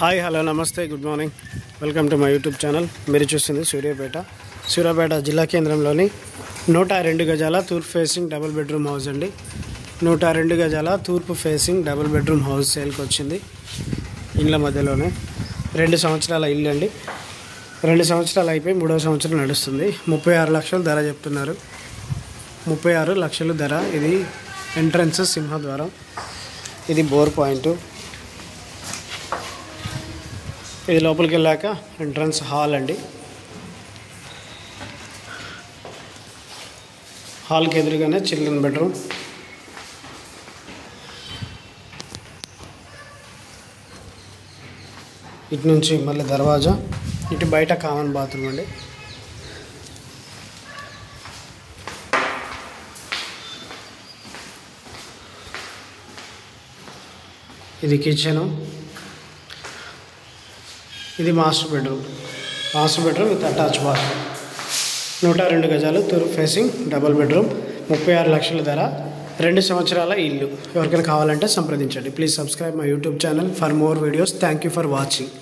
Hi hello నమస్తే good morning welcome to my YouTube channel. మీరు చూస్తుంది సూర్యాపేట జిల్లా కేంద్రంలోని 102 గజాల తూర్పు ఫేసింగ్ డబుల్ బెడ్రూమ్ హౌస్ అండి. 102 గజాల తూర్పు ఫేసింగ్ డబుల్ బెడ్రూమ్ హౌస్ సేల్కి వచ్చింది. ఇళ్ళ మధ్యలోనే 2 సంవత్సరాల ఇల్లు అండి. 2 సంవత్సరాలు అయిపోయి 3వ సంవత్సరం నడుస్తుంది. 36 లక్షలు ధర చెప్తున్నారు. 36 లక్షలు ధర. ఇది ఎంట్రన్స్ సింహద్వారం, ఇది బోర్ పాయింట్, ఇది లోపలికి వెళ్ళాక ఎంట్రన్స్ హాల్ అండి. హాల్కి ఎదురుగానే చిల్డ్రన్ బెడ్రూమ్, ఇటు నుంచి మళ్ళీ దర్వాజా, ఇటు బయట కామన్ బాత్రూమ్ అండి. ఇది కిచెను, ఇది master bedroom with attach bathroom. 102 గజాలు తూర్పు ఫేసింగ్ డబుల్ బెడ్రూమ్, 36 లక్షల ధర, 2 సంవత్సరాల ఇల్లు. ఎవరికైనా కావాలంటే సంప్రదించండి. Please subscribe my YouTube channel for more videos. Thank you for watching.